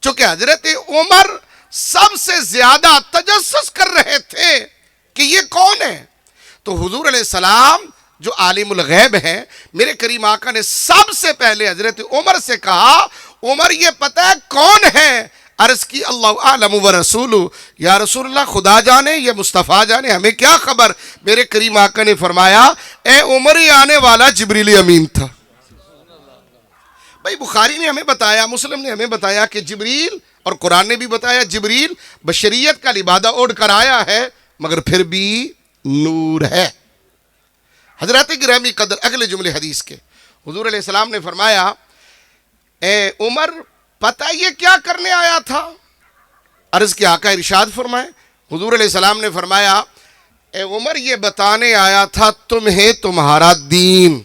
چونکہ حضرت عمر سب سے زیادہ تجسس کر رہے تھے کہ یہ کون ہے. تو حضور علیہ السلام جو عالم الغیب ہیں، میرے کریم آقا نے سب سے پہلے حضرت عمر سے کہا عمر یہ پتہ ہے کون ہے؟ عرض کی اللہ اعلم ورسولہ، یا رسول اللہ خدا جانے یا مصطفیٰ جانے، ہمیں کیا خبر. میرے کریم آقا نے فرمایا اے عمر یہ آنے والا جبریل امین تھا. بھائی بخاری نے ہمیں بتایا، مسلم نے ہمیں بتایا کہ جبریل، اور قرآن نے بھی بتایا جبریل بشریت کا لبادہ اوڑھ کر آیا ہے مگر پھر بھی نور ہے. حضرات گرامی قدر اگلے جملے حدیث کے حضور علیہ السلام نے فرمایا اے عمر پتہ یہ کیا کرنے آیا تھا؟ عرض کی آقا ارشاد فرمائے. حضور علیہ السلام نے فرمایا اے عمر یہ بتانے آیا تھا تمہیں تمہارا دین،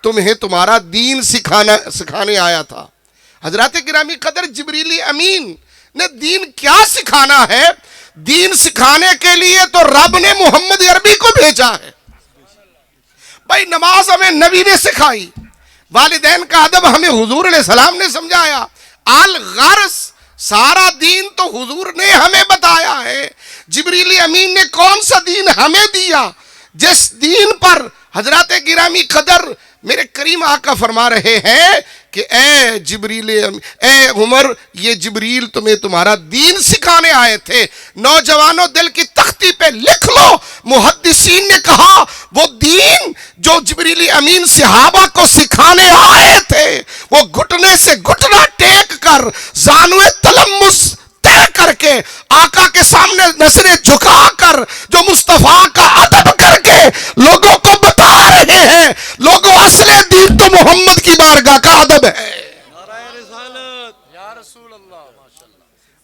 تمہیں تمہارا دین سکھانے آیا تھا. حضرات گرامی قدر جبریل امین نے دین کیا سکھانا ہے؟ دین سکھانے کے لیے تو رب نے محمد عربی کو بھیجا ہے. بھائی نماز ہمیں نبی نے سکھائی، والدین کا ادب ہمیں حضور علیہ السلام نے سمجھایا، الغرض سارا دین تو حضور نے ہمیں بتایا ہے. جبریل امین نے کون سا دین ہمیں دیا جس دین پر حضرات گرامی قدر میرے کریم آقا فرما رہے ہیں کہ اے جبریل اے عمر یہ جبریل تمہیں تمہارا دین سکھانے آئے تھے. نوجوانوں دل کی تختی پہ لکھ لو، محدثین نے کہا وہ دین جو جبریل امین صحابہ کو سکھانے آئے تھے وہ گھٹنے سے گھٹنا ٹیک کر زانو تلمس طے کر کے آقا کے سامنے نظریں جھکا کر جو مصطفیٰ کا ادب کر کے لوگوں کو بتا رہے ہیں لوگوں اصل دین تو محمد کی بارگاہ کا ادب ہے.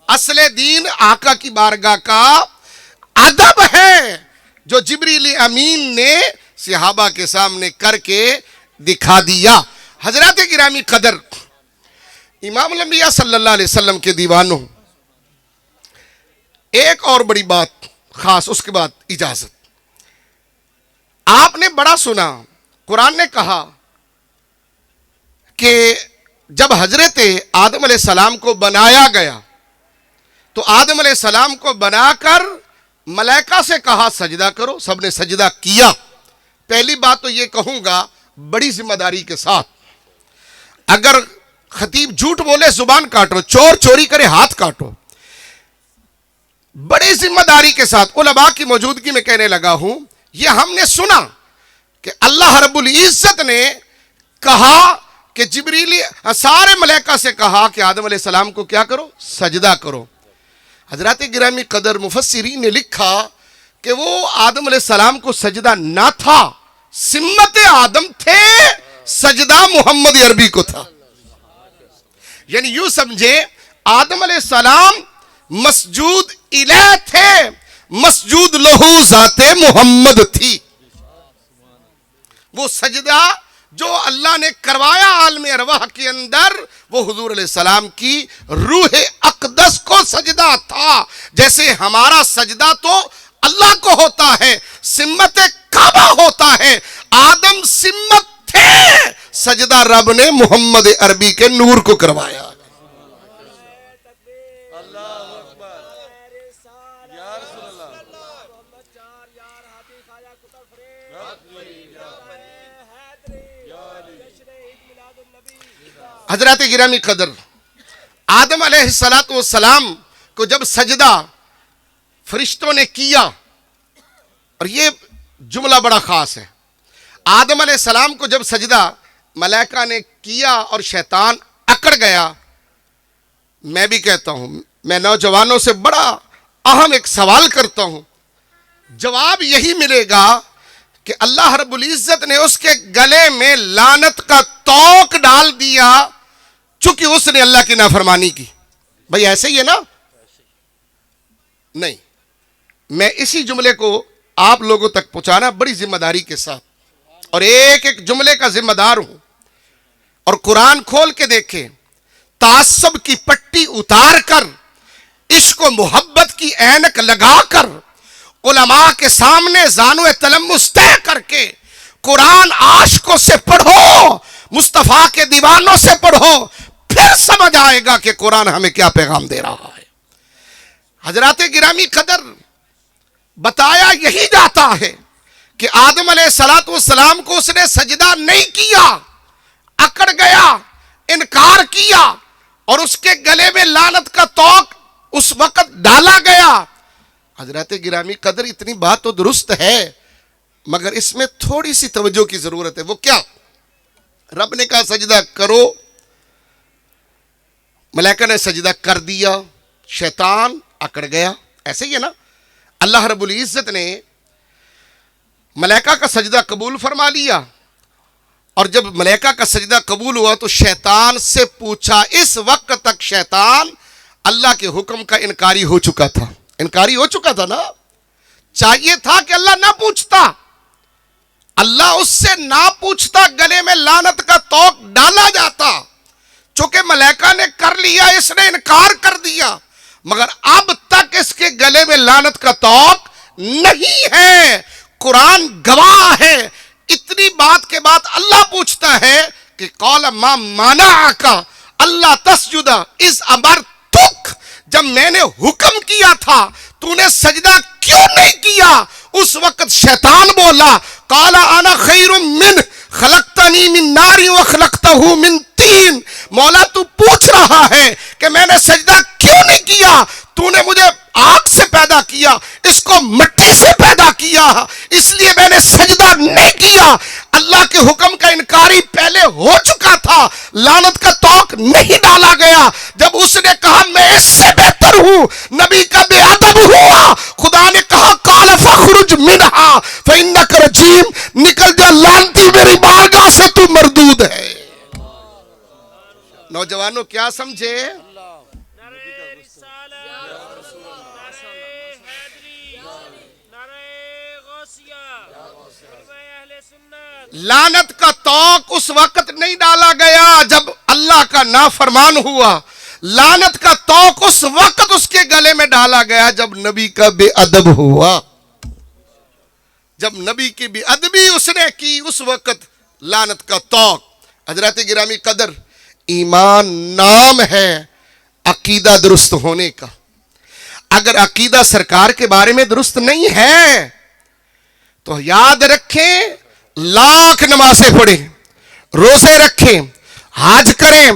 اصل دین آقا کی بارگاہ کا ادب ہے جو جبریل امین نے صحابہ کے سامنے کر کے دکھا دیا. حضرات گرامی قدر امام الانبیاء صلی اللہ علیہ وسلم کے دیوانوں، ایک اور بڑی بات خاص، اس کے بعد اجازت. آپ نے بڑا سنا قرآن نے کہا کہ جب حضرت آدم علیہ السلام کو بنایا گیا تو آدم علیہ السلام کو بنا کر ملائکہ سے کہا سجدہ کرو، سب نے سجدہ کیا. پہلی بات تو یہ کہوں گا بڑی ذمہ داری کے ساتھ، اگر خطیب جھوٹ بولے زبان کاٹو، چور چوری کرے ہاتھ کاٹو. بڑی ذمہ داری کے ساتھ علماء کی موجودگی میں کہنے لگا ہوں، یہ ہم نے سنا کہ اللہ رب العزت نے کہا کہ جبریل سارے ملائکہ سے کہا کہ آدم علیہ السلام کو کیا کرو؟ سجدہ کرو. حضرات گرامی قدر مفسرین نے لکھا کہ وہ آدم علیہ السلام کو سجدہ نہ تھا، سمت آدم تھے، سجدہ محمد عربی کو تھا. یعنی یوں سمجھے آدم علیہ السلام مسجود الہ تھے، مسجود لہو ذات محمد تھی. وہ سجدہ جو اللہ نے کروایا عالم ارواح کے اندر وہ حضور علیہ السلام کی روح اقدس کو سجدہ تھا. جیسے ہمارا سجدہ تو اللہ کو ہوتا ہے، سمت کعبہ ہوتا ہے، آدم سمت تھے، سجدہ رب نے محمد عربی کے نور کو کروایا. حضرات گرامی قدر آدم علیہ السلام کو جب سجدہ فرشتوں نے کیا، اور یہ جملہ بڑا خاص ہے، آدم علیہ السلام کو جب سجدہ ملائکہ نے کیا اور شیطان اکڑ گیا، میں بھی کہتا ہوں، میں نوجوانوں سے بڑا اہم ایک سوال کرتا ہوں، جواب یہی ملے گا کہ اللہ رب العزت نے اس کے گلے میں لعنت کا توق ڈال دیا چونکہ اس نے اللہ کی نافرمانی کی. بھائی ایسے ہی ہے نا؟ نہیں، میں اسی جملے کو آپ لوگوں تک پہنچانا بڑی ذمہ داری کے ساتھ، اور ایک ایک جملے کا ذمہ دار ہوں. اور قرآن کھول کے دیکھیں، تعصب کی پٹی اتار کر، عشق و محبت کی اینک لگا کر، علماء کے سامنے زانو تلمس طے کر کے قرآن عاشقوں سے پڑھو، مصطفیٰ کے دیوانوں سے پڑھو، پھر سمجھ آئے گا کہ قرآن ہمیں کیا پیغام دے رہا ہے۔ حضرات گرامی قدر، بتایا یہی جاتا ہے کہ آدم علیہ السلام کو اس نے سجدہ نہیں کیا، اکڑ گیا، انکار کیا، اور اس کے گلے میں لعنت کا طوق اس وقت ڈالا گیا۔ حضرات گرامی قدر، اتنی بات تو درست ہے، مگر اس میں تھوڑی سی توجہ کی ضرورت ہے۔ وہ کیا؟ رب نے کہا سجدہ کرو، ملائکہ نے سجدہ کر دیا، شیطان اکڑ گیا، ایسے ہی ہے نا؟ اللہ رب العزت نے ملائکہ کا سجدہ قبول فرما لیا، اور جب ملائکہ کا سجدہ قبول ہوا تو شیطان سے پوچھا۔ اس وقت تک شیطان اللہ کے حکم کا انکاری ہو چکا تھا، انکاری ہو چکا تھا نا؟ چاہیے تھا کہ اللہ نہ پوچھتا، اللہ اس سے نہ پوچھتا، گلے میں لعنت کا طوق ڈالا جاتا۔ چونکہ ملائکہ نے کر لیا، اس نے انکار کر دیا، مگر اب تک اس کے گلے میں لعنت کا طوق نہیں ہے۔ قرآن گواہ ہے۔ اتنی بات کے بعد اللہ پوچھتا ہے کہ قال ما منعک اللہ تسجد اذ امرتک، جب میں نے حکم کیا تھا تو نے سجدہ کیوں نہیں کیا؟ اس وقت شیطان بولا قال انا خیر من خلقتنی من نار وخلقتہ من طین۔ مولا تو پوچھ رہا ہے کہ میں نے سجدہ کیوں نہیں کیا؟ تو نے مجھے آگ سے پیدا کیا، اس کو مٹی سے پیدا کیا، اس لیے میں نے سجدہ نہیں کیا۔ اللہ کے حکم کا انکاری پہلے ہو چکا تھا، لعنت کا طوق نہیں ڈالا گیا۔ جب اس نے کہا میں اس سے بہتر ہوں، نبی کا بے ادب ہوا، خدا نے کہا قال فاخرج منہا فانک رجیم، نکل جا لعنتی، میری بارگاہ سے تو مردود ہے۔ نوجوانوں کیا سمجھے؟ لعنت کا طوق اس وقت نہیں ڈالا گیا جب اللہ کا نافرمان ہوا، لعنت کا طوق اس وقت اس کے گلے میں ڈالا گیا جب نبی کا بے ادب ہوا، جب نبی کی بے ادبی اس نے کی، اس وقت لعنت کا طوق۔ حضرات گرامی قدر، ایمان نام ہے عقیدہ درست ہونے کا۔ اگر عقیدہ سرکار کے بارے میں درست نہیں ہے تو یاد رکھیں، لاکھ نمازیں پڑھیں، روزے رکھیں، حج کریں،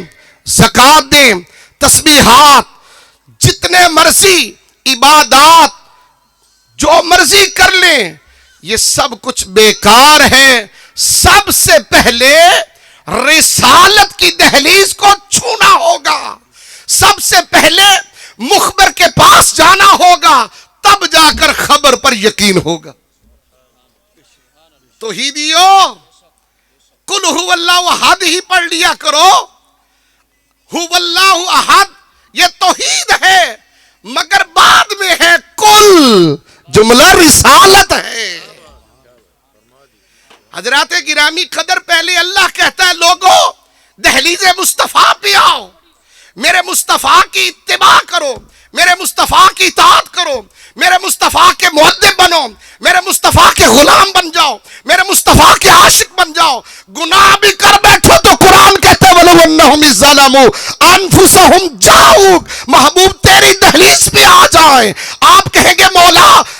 زکوٰۃ دیں، تسبیحات، جتنے مرضی عبادات جو مرضی کر لیں، یہ سب کچھ بیکار ہے۔ سب سے پہلے رسالت کی دہلیز کو چھونا ہوگا، سب سے پہلے مخبر کے پاس جانا ہوگا، تب جا کر خبر پر یقین ہوگا۔ توحیدیو، قل هو اللہ احد ہی پڑھ لیا کرو، هو اللہ احد یہ توحید ہے، مگر بعد میں ہے کل، جملہ رسالت ہے۔ حضرات گرامی قدر، پہلے اللہ کہتا ہے لوگوں دہلیز مصطفیٰ پہ آؤ، میرے مصطفیٰ کی اتباع کرو، میرے مصطفیٰ کی اطاعت کرو، میرے مصطفیٰ کے مؤدب بنو، میرے مصطفیٰ کے غلام بن جاؤ، میرے مصطفیٰ کے عاشق بن جاؤ۔ گناہ بھی کر بیٹھو تو قرآن کہتے وَلَوْ أَنَّهُمْ إِذْ ظَلَمُوا أَنفُسَهُمْ جَاءُوكَ، محبوب تیری دہلیز پہ آ جائیں، آپ کہیں گے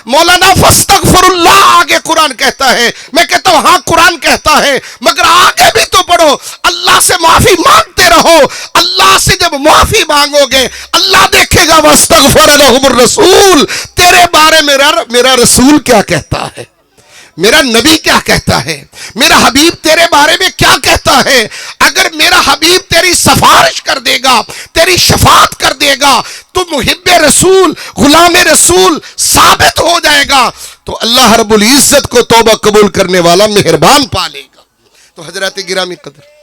مولانا فاستغفر اللہ، آگے قرآن کہتا ہے، میں کہتا ہوں ہاں قرآن کہتا ہے، مگر آگے بھی تو پڑھو، اللہ سے معافی مانگتے رہو۔ اللہ سے جب معافی مانگو گے اللہ دیکھے گا واستغفر لهم الرسول، تیرے بارے میں میرا رسول کیا کہتا ہے، میرا نبی کیا کہتا ہے، میرا حبیب تیرے بارے میں کیا کہتا ہے۔ اگر میرا حبیب تیری سفارش کر دے گا، تیری شفاعت کر دے گا، تو محب رسول، غلام رسول ثابت ہو جائے گا، تو اللہ رب العزت کو توبہ قبول کرنے والا مہربان پالے گا۔ تو حضرات گرامی قدر،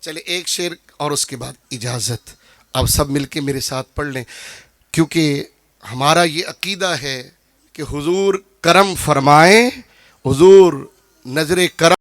چلے ایک شعر اور اس کے بعد اجازت، اب سب مل کے میرے ساتھ پڑھ لیں، کیونکہ ہمارا یہ عقیدہ ہے کہ حضور کرم فرمائیں، حضور نظر کرم